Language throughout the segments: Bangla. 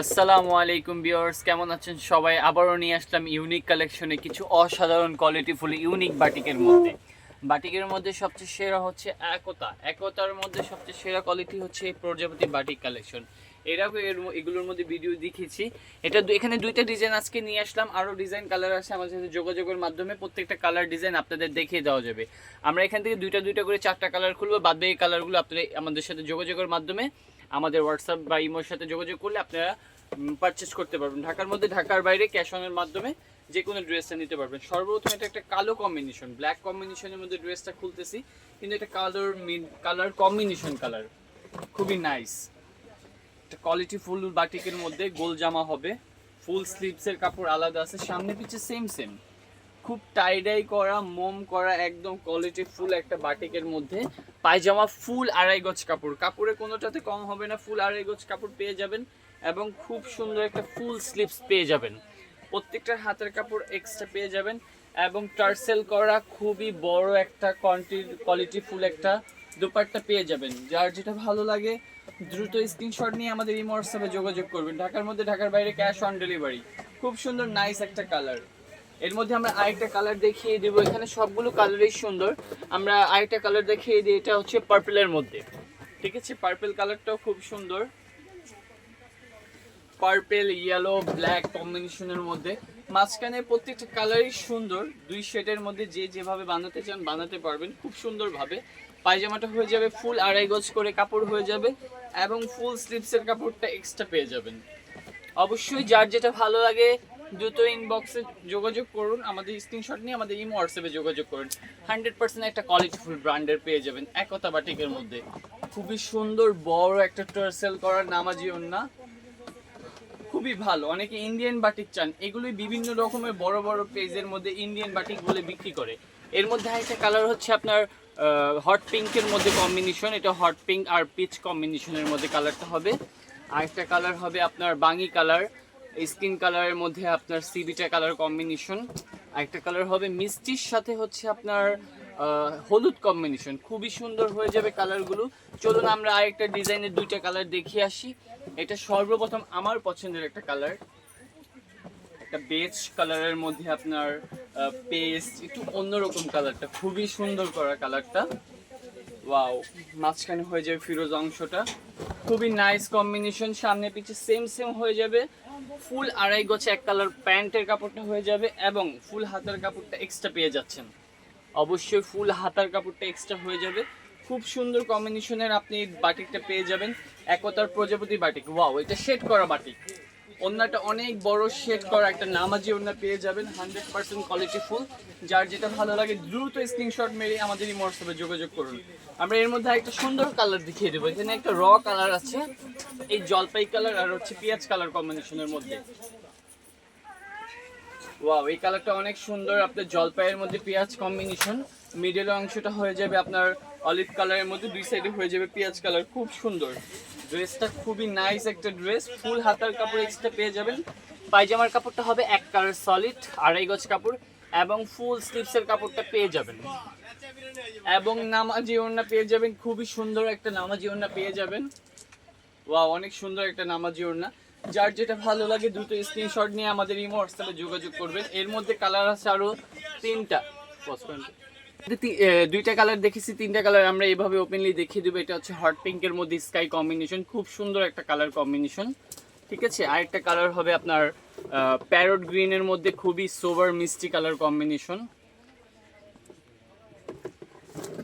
আসসালামু আলাইকুম ভিউয়ার্স, কেমন আছেন সবাই? আবারও নিয়ে আসলাম ইউনিক কালেকশনে কিছু অসাধারণ কোয়ালিটিফুল ইউনিক বাটিকের মধ্যে সবচেয়ে সেরা হচ্ছে একতার মধ্যে সবচেয়ে সেরা কোয়ালিটি হচ্ছে এই প্রজাপতি বাটিক কালেকশন। এগুলোর মধ্যে ভিডিও দেখিয়েছি। এখানে দুইটা ডিজাইন আজকে নিয়ে আসলাম, আরও ডিজাইন কালার আছে। আমাদের সাথে যোগাযোগের মাধ্যমে প্রত্যেকটা কালার ডিজাইন আপনাদের দেখিয়ে দেওয়া যাবে। আমরা এখান থেকে দুইটা করে 4টা কালার খুলবো, বাদ বাকি কালারগুলো আপনারা আমাদের সাথে যোগাযোগের মাধ্যমে আমাদের হোয়াটসঅ্যাপ বা ইমোর সাথে যোগাযোগ করলে আপনারা পারচেস করতে পারবেন। ঢাকার মধ্যে, ঢাকার বাইরে ক্যাশ অনের মাধ্যমে যে কোনো ড্রেসটা নিতে পারবেন। সর্বপ্রথম এটা একটা কালো কম্বিনেশন, ব্ল্যাক কম্বিনেশনের মধ্যে ড্রেসটা খুলতেছি, কিন্তু এটা কালার কম্বিনেশন কালার খুবই নাইস। একটা কোয়ালিটি ফুল বাটিকের মধ্যে গোল জামা হবে, ফুল স্লিভসের কাপড় আলাদা আছে, সামনে পিছে সেম খুব টাইডাই করা, মোম করা, একদম কোয়ালিটি ফুল একটা বাটিকের মধ্যে পায়জামা ফুল আড়াই গজ কাপড়ে কোনোটাতে কম হবে না, ফুল আড়াই গজ কাপড় পেয়ে যাবেন এবং খুব সুন্দর একটা ফুল স্লিভস পেয়ে যাবেন। প্রত্যেকটার হাতের কাপড় এক্সট্রা পেয়ে যাবেন এবং টার্সেল করা খুবই বড় একটা কোয়ালিটি ফুল একটা দুপাট্টা পেয়ে যাবেন। যার যেটা ভালো লাগে দ্রুত স্ক্রিনশট নিয়ে আমাদের এই হোয়াটসঅ্যাপে যোগাযোগ করবেন। ঢাকার মধ্যে, ঢাকার বাইরে ক্যাশ অন ডেলিভারি। খুব সুন্দর নাইস একটা কালার। এর মধ্যে আমরা আরেকটা কালার দেখিয়ে দেবো, এখানে সবগুলো কালারই সুন্দর। আমরা আরেকটা কালার দেখিয়ে দিই, এটা হচ্ছে পার্পেলের মধ্যে। ঠিক আছে, পার্পেল কালারটাও খুব সুন্দর, পার্পেল ইয়েলো ব্ল্যাক কম্বিনেশনের মধ্যে। মাঝখানে প্রত্যেকটা কালারই সুন্দর, দুই শেডের মধ্যে যে যেভাবে বানাতে চান বানাতে পারবেন খুব সুন্দরভাবে। পায়জামাটা হয়ে যাবে ফুল আড়াই গজ করে কাপড় হয়ে যাবে এবং ফুল স্লিভসের কাপড়টা এক্সট্রা পেয়ে যাবেন। অবশ্যই যার যেটা ভালো লাগে দ্রুত ইনবক্সে যোগাযোগ করুন, আমাদের স্ক্রিনশট নিয়ে আমাদের ইমো হোয়াটসঅ্যাপে যোগাযোগ করুন। 100% একটা কোয়ালিটিফুল ব্র্যান্ডের পেয়ে যাবেন একতা বাটিকের মধ্যে। খুবই সুন্দর বড় একটা টার্সেল করা নামাজি ওড়না, খুবই ভালো। অনেকে ইন্ডিয়ান বাটিক চান, এগুলোই বিভিন্ন রকমের বড় বড় পেজের মধ্যে ইন্ডিয়ান বাটিক বলে বিক্রি করে। এর মধ্যে একটা কালার হচ্ছে আপনার হট পিঙ্কের মধ্যে কম্বিনেশন, এটা হট পিঙ্ক আর পিচ কম্বিনেশনের মধ্যে কালারটা হবে। আরেকটা কালার হবে আপনার বাঙ্গি কালার, স্কিন কালারের মধ্যে আপনার সিবিটা কালার কম্বিনেশন। আরেকটা কালার হবে মিষ্টির সাথে হচ্ছে আপনার হলুদ কম্বিনেশন, খুবই সুন্দর হয়ে যাবে কালারগুলো। চলুন আমরা আরেকটা ডিজাইনের দুইটা কালার দেখিয়ে আসি। এটা সর্বপ্রথম আমার পছন্দের একটা কালার, একটা বেজ কালারের মধ্যে আপনার পেস্ট একটু অন্যরকম কালারটা, খুবই সুন্দর করা কালারটা। ওয়াও, মাঝখানে হয়ে যাবে ফিরোজ অংশটা, খুবই নাইস কম্বিনেশন। সামনে পিছে সেম হয়ে যাবে, ফুল আড়াই গছে এক কালার প্যান্টের কাপড়টা হয়ে যাবে এবং ফুল হাতার কাপড়টা এক্সট্রা পেয়ে যাচ্ছেন। অবশ্যই ফুল হাতার কাপড়টা এক্সট্রা হয়ে যাবে। খুব সুন্দর কম্বিনেশনের আপনি বাটিকটা পেয়ে যাবেন, একতার প্রজাপতি বাটিক। ওয়াও, এটা শেড করা বাটিক, ওড়নাটা অনেক বড় শেড করা একটা নামাজি ওড়না পেয়ে যাবেন, 100% কোয়ালিটি ফুল। যার যেটা ভালো লাগে দ্রুত স্ক্রিনশট মেরে আমাদের এই হোয়াটসঅ্যাপে যোগাযোগ করুন। আমরা এর মধ্যে একটা সুন্দর কালার দেখিয়ে দেবো। এখানে একটা র কালার আছে, এই জলপাই কালার আর হচ্ছে পেঁয়াজ কালার কম্বিনেশনের মধ্যে। ওয়াও, এই কালারটা অনেক সুন্দর, আপনার জলপাইয়ের মধ্যে পেঁয়াজ কম্বিনেশন। মিডল অংশটা হয়ে যাবে আপনার অলিভ কালারের মধ্যে, দুই সাইডে হয়ে যাবে পেঁয়াজ কালার, খুব সুন্দর। ড্রেসটা খুবই নাইস একটা ড্রেস, ফুল হাতার কাপড় এক্সট্রা পেয়ে যাবেন। পায়জামার কাপড়টা হবে এক কালার সলিড আড়াই গজ কাপড় এবং ফুল স্লিভসের কাপড়টা পেয়ে যাবেন এবং নামাজি ওড়না পেয়ে যাবেন, খুবই সুন্দর একটা নামাজি ওড়না পেয়ে যাবেন। ওয়াও, অনেক সুন্দর একটা নামাজি ওড়না। যার যেটা ভালো লাগে দ্রুত স্ক্রিনশট নিয়ে আমাদের ইমো হোয়াটসঅ্যাপে যোগাযোগ করবেন। এর মধ্যে কালার আছে আরো তিনটা, দুইটা কালার দেখেছি, তিনটা কালার আমরা এইভাবে ওপেনলি দেখিয়ে দেবো। এটা হচ্ছে হট পিঙ্কের মধ্যে স্কাই কম্বিনেশন, খুব সুন্দর একটা কালার কম্বিনেশন। ঠিক আছে, আরেকটা কালার হবে আপনার প্যারট গ্রিনের মধ্যে খুবই সোবার মিষ্টি কালার কম্বিনেশন।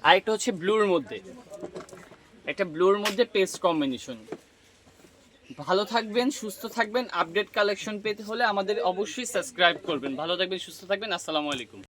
আরেকটা হচ্ছে ব্লুর মধ্যে, একটা ব্লুর মধ্যে পেস্ট কম্বিনেশন। ভালো থাকবেন, সুস্থ থাকবেন। আপডেট কালেকশন পেতে হলে আমাদের অবশ্যই সাবস্ক্রাইব করবেন। ভালো থাকবেন, সুস্থ থাকবেন। আসসালামু আলাইকুম।